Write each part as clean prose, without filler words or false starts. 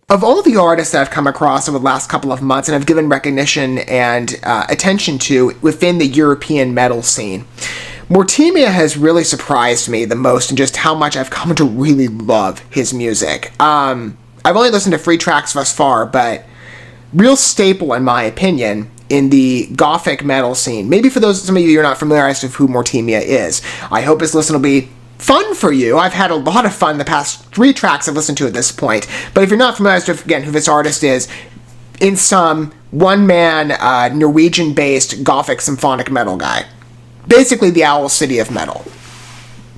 Of all the artists that I've come across over the last couple of months and have given recognition and attention to within the European metal scene, Mortemia has really surprised me the most in just how much I've come to really love his music. I've only listened to 3 tracks thus far, but real staple in my opinion in the gothic metal scene. Maybe for some of you who are not familiarized with who Mortemia is, I hope this listen will be fun for you. I've had a lot of fun the past 3 tracks I've listened to at this point. But if you're not familiar with, again, who this artist is, in sum, one-man, Norwegian-based gothic symphonic metal guy. Basically the Owl City of metal.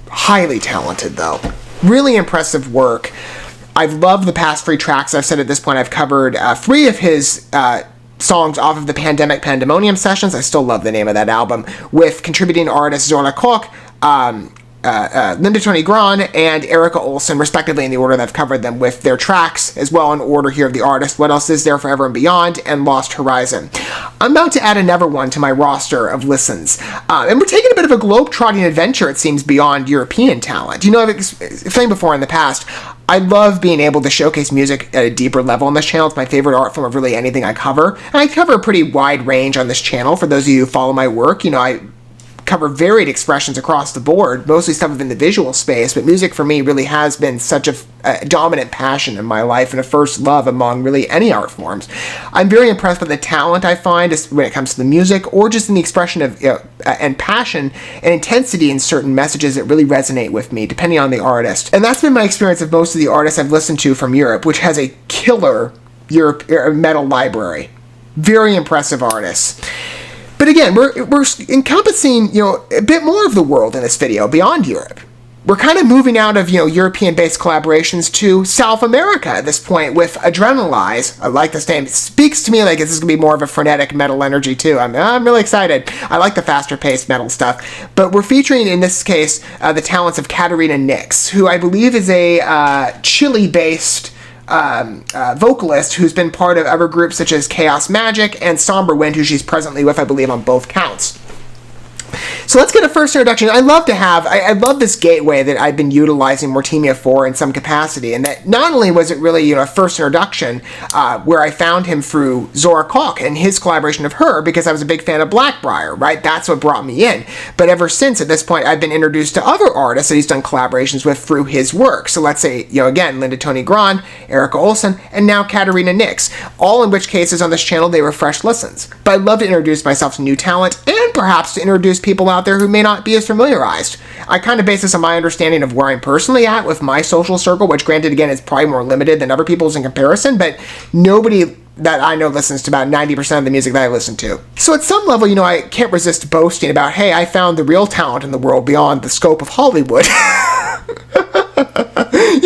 Highly talented, though. Really impressive work. I've loved the past 3 tracks. I've said at this point I've covered 3 of his songs off of the Pandemic Pandemonium sessions. I still love the name of that album. With contributing artists Zorla Koch, Linda Tony Gran, and Erica Olsen, respectively, in the order that I've covered them, with their tracks as well in order here of the artist. What Else Is There, Forever and Beyond, and Lost Horizon. I'm about to add another one to my roster of listens. And we're taking a bit of a globe-trotting adventure, it seems, beyond European talent. You know, I've explained before in the past, I love being able to showcase music at a deeper level on this channel. It's my favorite art form of really anything I cover. And I cover a pretty wide range on this channel. For those of you who follow my work, you know, I cover varied expressions across the board, mostly stuff within the visual space, but music for me really has been such a dominant passion in my life and a first love among really any art forms. I'm very impressed by the talent I find when it comes to the music, or just in the expression of and passion and intensity in certain messages that really resonate with me, depending on the artist. And that's been my experience of most of the artists I've listened to from Europe, which has a killer metal library. Very impressive artists. But again, we're encompassing, you know, a bit more of the world in this video beyond Europe. We're kind of moving out of, you know, European-based collaborations to South America at this point with Adrenalize. I like this name. It speaks to me like this is going to be more of a frenetic metal energy too. I'm really excited. I like the faster-paced metal stuff. But we're featuring, in this case, the talents of Caterina Nix, who I believe is a Chile-based vocalist who's been part of other groups such as Chaos Magic and Somber Wind, who she's presently with, I believe, on both counts. So let's get a first introduction. I love this gateway that I've been utilizing Mortemia for in some capacity, and that not only was it really, you know, a first introduction where I found him through Zora Koch and his collaboration of her, because I was a big fan of Blackbriar, right? That's what brought me in. But ever since, at this point, I've been introduced to other artists that he's done collaborations with through his work. So let's say, you know, again, Linda Tony Gran, Erica Olsen, and now Caterina Nix. All in which cases on this channel, they were fresh listens. But I'd love to introduce myself to new talent, and perhaps to introduce people out there who may not be as familiarized. I kind of base this on my understanding of where I'm personally at with my social circle, which granted, again, is probably more limited than other people's in comparison, but nobody that I know listens to about 90% of the music that I listen to. So at some level, you know, I can't resist boasting about, hey, I found the real talent in the world beyond the scope of Hollywood. You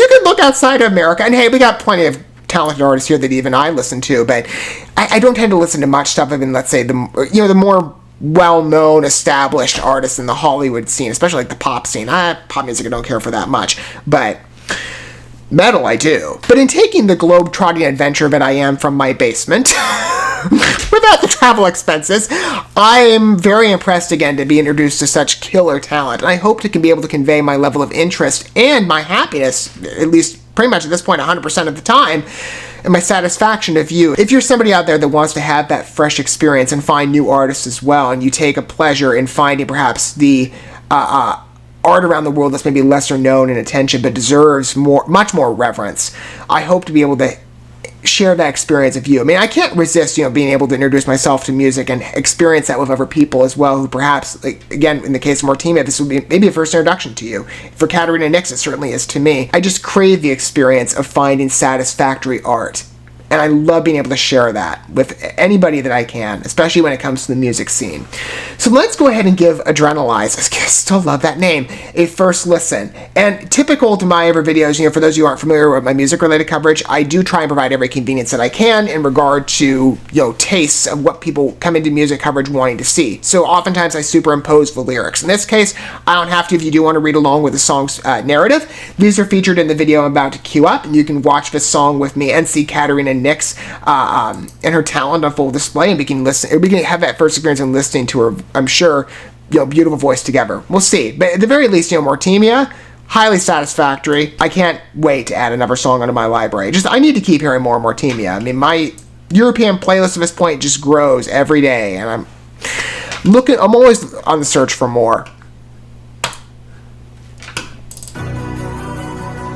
can look outside of America, and hey, we got plenty of talented artists here that even I listen to, but I don't tend to listen to much stuff other than, let's say, the more well-known, established artists in the Hollywood scene, especially like the pop scene. Pop music I don't care for that much, but metal I do. But in taking the globe-trotting adventure that I am from my basement, without the travel expenses, I am very impressed again to be introduced to such killer talent, and I hope to be able to convey my level of interest and my happiness, at least pretty much at this point 100% of the time, and my satisfaction of you. If you're somebody out there that wants to have that fresh experience and find new artists as well, and you take a pleasure in finding perhaps the art around the world that's maybe lesser known in attention but deserves much more reverence, I hope to be able to share that experience of you. I mean, I can't resist, you know, being able to introduce myself to music and experience that with other people as well, who perhaps, like, again, in the case of Mortemia, this would be maybe a first introduction to you. For Caterina Nix, it certainly is to me. I just crave the experience of finding satisfactory art. And I love being able to share that with anybody that I can, especially when it comes to the music scene. So let's go ahead and give Adrenalize, I still love that name, a first listen. And typical to my other videos, you know, for those of you who aren't familiar with my music-related coverage, I do try and provide every convenience that I can in regard to, you know, tastes of what people come into music coverage wanting to see. So oftentimes I superimpose the lyrics. In this case, I don't have to if you do want to read along with the song's narrative. These are featured in the video I'm about to queue up, and you can watch this song with me and see Caterina Nix and her talent on full display, and we can have that first experience in listening to her, I'm sure, you know, beautiful voice together. We'll see. But at the very least, you know, Mortemia, highly satisfactory. I can't wait to add another song onto my library. I need to keep hearing more Mortemia. I mean, my European playlist at this point just grows every day, and I'm always on the search for more.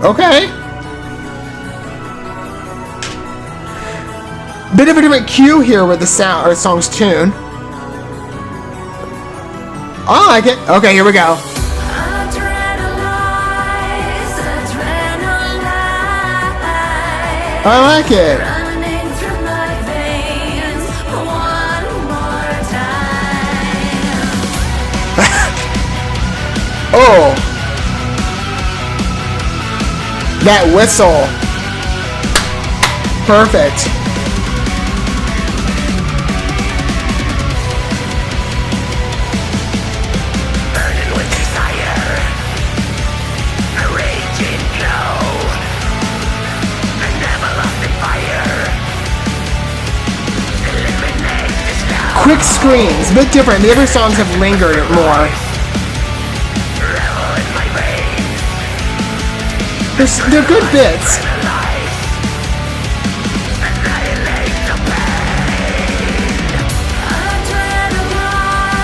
Okay. Bit of a different cue here with the song's tune. I like it. Okay, here we go. I like it. Oh. That whistle. Perfect. Quick screams, a bit different. The other songs have lingered more. They're good bits.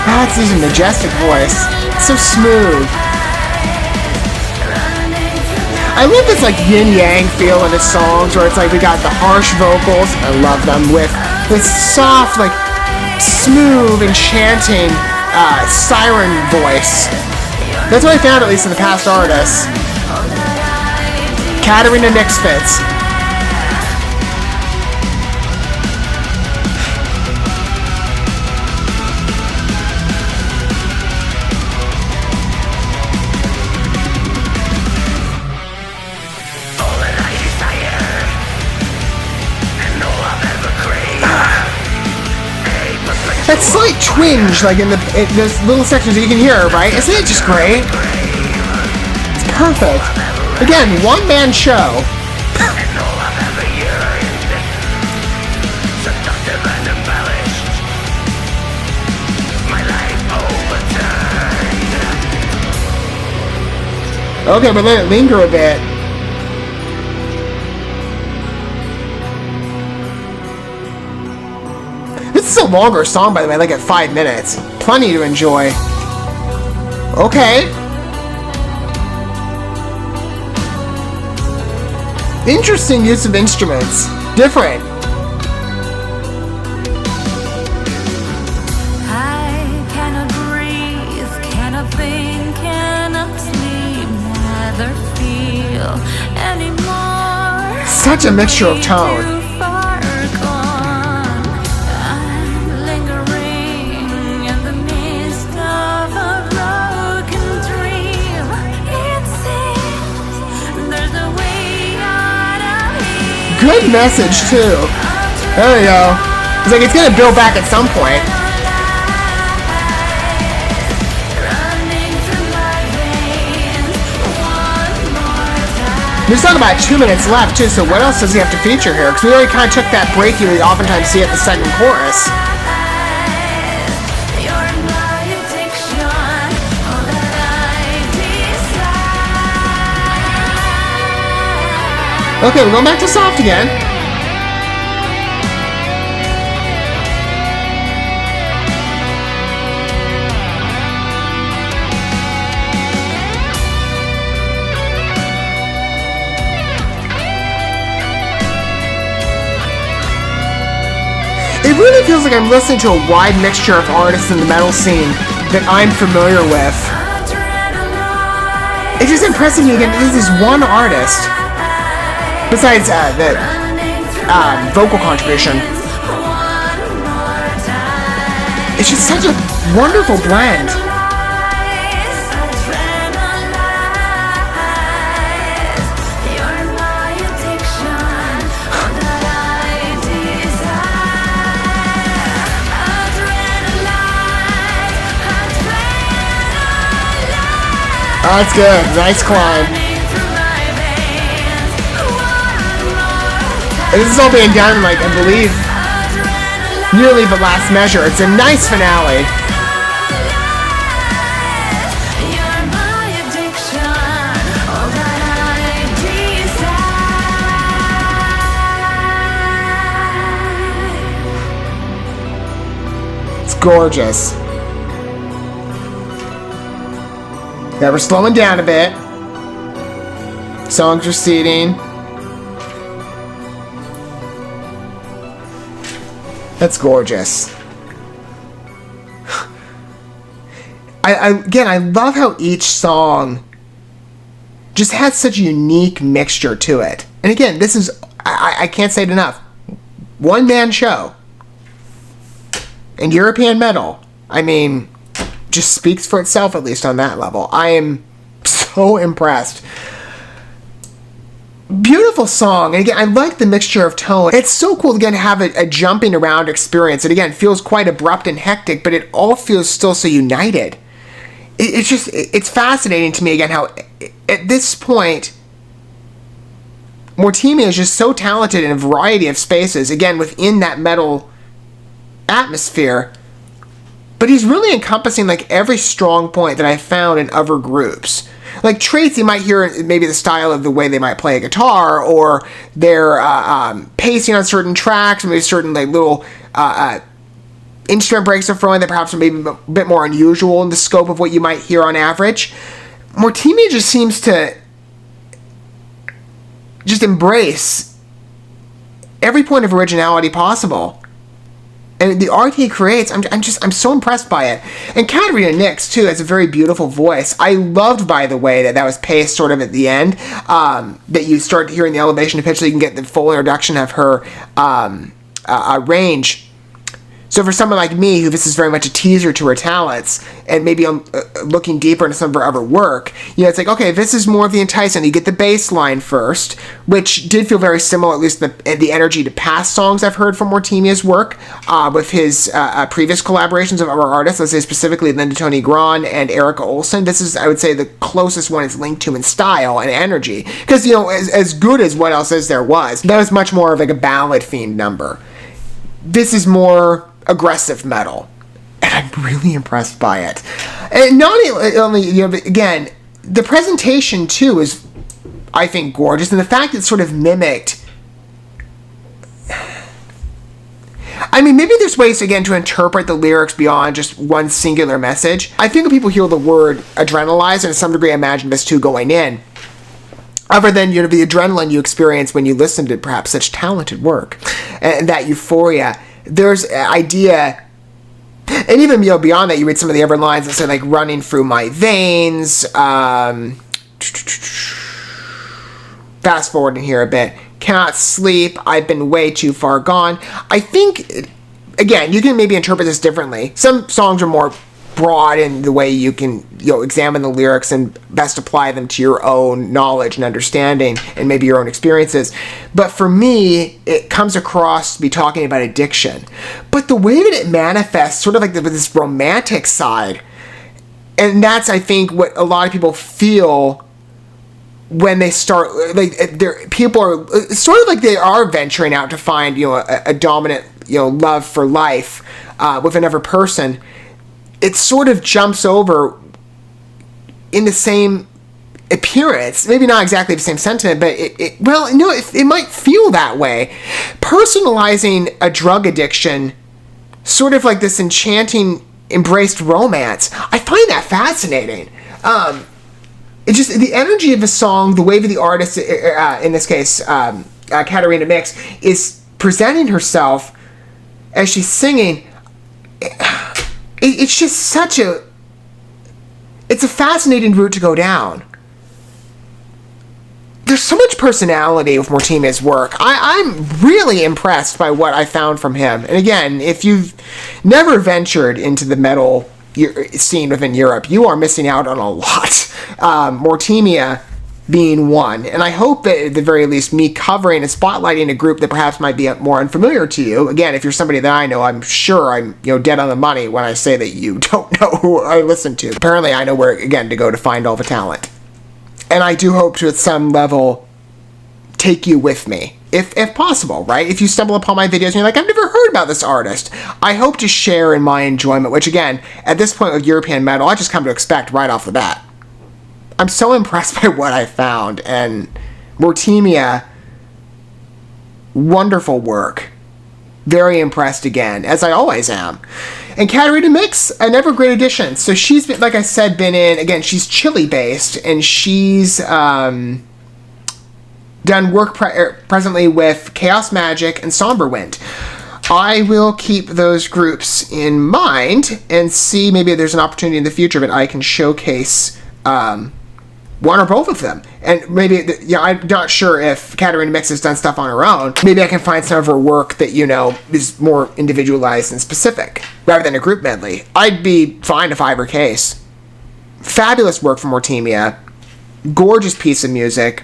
That's his majestic voice. It's so smooth. I love this like yin-yang feel in his songs where it's like we got the harsh vocals, I love them, with this soft, like smooth, enchanting siren voice. That's what I found, at least in the past artists. Caterina Nix fits. That slight twinge, like in those little sections that you can hear, right? Isn't it just great? It's perfect. Again, one-man show. Okay, but let it linger a bit. This is a longer song, by the way, like at 5 minutes. Plenty to enjoy. Okay. Interesting use of instruments. Different. I cannot breathe, cannot think, cannot sleep, neither feel anymore. Such a mixture of tone. Good message, too. There we go. It's like it's gonna build back at some point. There's not about 2 minutes left, too, so what else does he have to feature here? Because we already kind of took that break you oftentimes see at the second chorus. Okay, we're going back to soft again. It really feels like I'm listening to a wide mixture of artists in the metal scene that I'm familiar with. It's just impressing me again, this is one artist. Besides the vocal contribution. It's just such a wonderful blend. Oh, that's good. Nice climb. And this is all being done, like, I believe, nearly the last measure. It's a nice finale. Gorgeous. Yeah, we're slowing down a bit. Song's receding. That's gorgeous. Again, I love how each song just has such a unique mixture to it. And again, this is, I can't say it enough, one-man show. And European metal, I mean, just speaks for itself, at least on that level. I am so impressed. Beautiful song. And again, I like the mixture of tone. It's so cool, again, to have a jumping around experience. And again, it feels quite abrupt and hectic, but it all feels still so united. It's just, it's fascinating to me, again, how at this point, Mortemia is just so talented in a variety of spaces, again, within that metal atmosphere. But he's really encompassing, like, every strong point that I found in other groups. Like, traits you might hear, maybe the style of the way they might play a guitar, or their pacing on certain tracks, maybe certain, like, little instrument breaks are throwing that perhaps are maybe a bit more unusual in the scope of what you might hear on average. Mortemia just seems to just embrace every point of originality possible. And the art he creates, I'm so impressed by it. And Caterina Nix, too, has a very beautiful voice. I loved, by the way, that was paced sort of at the end, that you start hearing the elevation to pitch so you can get the full introduction of her range. So for someone like me, who this is very much a teaser to her talents, and maybe I'm looking deeper into some of her other work, you know, it's like, okay, this is more of the enticing. You get the bass line first, which did feel very similar, at least the energy to past songs I've heard from Mortemia's work, with his previous collaborations of other artists, let's say specifically Linda Tony Gran and Erica Olsen. This is, I would say, the closest one it's linked to in style and energy. Because, you know, as good as What Else Is There was, that was much more of like a ballad-themed number. This is more aggressive metal, and I'm really impressed by it. And not only, you know, again, the presentation too is, I think, gorgeous, and the fact that it sort of mimicked, I mean, maybe there's ways, again, to interpret the lyrics beyond just one singular message. I think when people hear the word Adrenalize, and to some degree I imagine this too going in, other than, you know, the adrenaline you experience when you listen to perhaps such talented work, and that euphoria, there's an idea, and even, you know, beyond that, you read some of the other lines that say, like, running through my veins, fast forwarding here a bit, cannot sleep, I've been way too far gone. I think, again, you can maybe interpret this differently. Some songs are more broad in the way you can, you know, examine the lyrics and best apply them to your own knowledge and understanding and maybe your own experiences. But for me, it comes across to be talking about addiction. But the way that it manifests, sort of like this romantic side, and that's, I think, what a lot of people feel when they start, like, people are sort of like they are venturing out to find, you know, a dominant, you know, love for life with another person. It sort of jumps over in the same appearance, maybe not exactly the same sentiment, but it might feel that way. Personalizing a drug addiction, sort of like this enchanting, embraced romance, I find that fascinating. It just, the energy of the song, the way that the artist, in this case, Caterina Nix, is presenting herself as she's singing. It's just such a, it's a fascinating route to go down. There's so much personality with Mortemia's work. I'm really impressed by what I found from him. And again, if you've never ventured into the metal scene within Europe, you are missing out on a lot. Mortemia being one. And I hope that at the very least me covering and spotlighting a group that perhaps might be more unfamiliar to you. Again, if you're somebody that I know, I'm sure I'm, you know, dead on the money when I say that you don't know who I listen to. Apparently I know where, again, to go to find all the talent. And I do hope to, at some level, take you with me. If possible, right? If you stumble upon my videos and you're like, I've never heard about this artist, I hope to share in my enjoyment, which again, at this point with European metal, I just come to expect right off the bat. I'm so impressed by what I found, and Mortemia, wonderful work. Very impressed again, as I always am. And Caterina Nix, another great addition. So she's been, like I said, been in, again, she's Chile based, and she's done work presently with Chaos Magic and Somberwind. I will keep those groups in mind and see maybe there's an opportunity in the future that I can showcase one or both of them. And maybe, I'm not sure if Caterina Nix has done stuff on her own. Maybe I can find some of her work that, is more individualized and specific, rather than a group medley. I'd be fine if I were Case. Fabulous work from Mortemia. Gorgeous piece of music.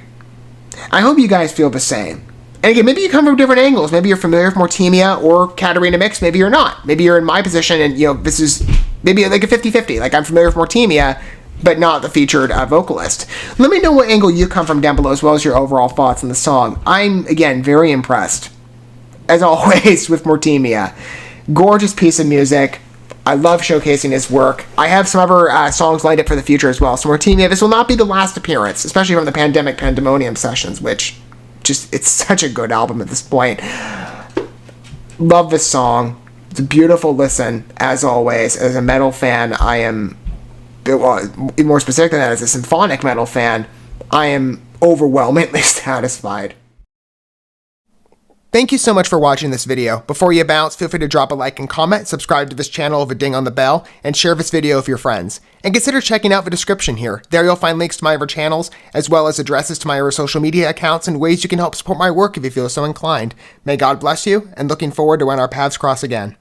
I hope you guys feel the same. And again, maybe you come from different angles. Maybe you're familiar with Mortemia or Caterina Nix. Maybe you're not. Maybe you're in my position and, this is maybe like a 50-50. Like, I'm familiar with Mortemia, but not the featured vocalist. Let me know what angle you come from down below, as well as your overall thoughts on the song. I'm, again, very impressed, as always, with Mortemia. Gorgeous piece of music. I love showcasing his work. I have some other songs lined up for the future as well. So Mortemia, this will not be the last appearance, especially from the Pandemic Pandemonium sessions, which it's such a good album at this point. Love this song. It's a beautiful listen, as always. As a metal fan, I am... Well, more specific than that, as a symphonic metal fan, I am overwhelmingly satisfied. Thank you so much for watching this video. Before you bounce, feel free to drop a like and comment, subscribe to this channel with a ding on the bell, and share this video with your friends. And consider checking out the description here. There you'll find links to my other channels, as well as addresses to my other social media accounts and ways you can help support my work if you feel so inclined. May God bless you, and looking forward to when our paths cross again.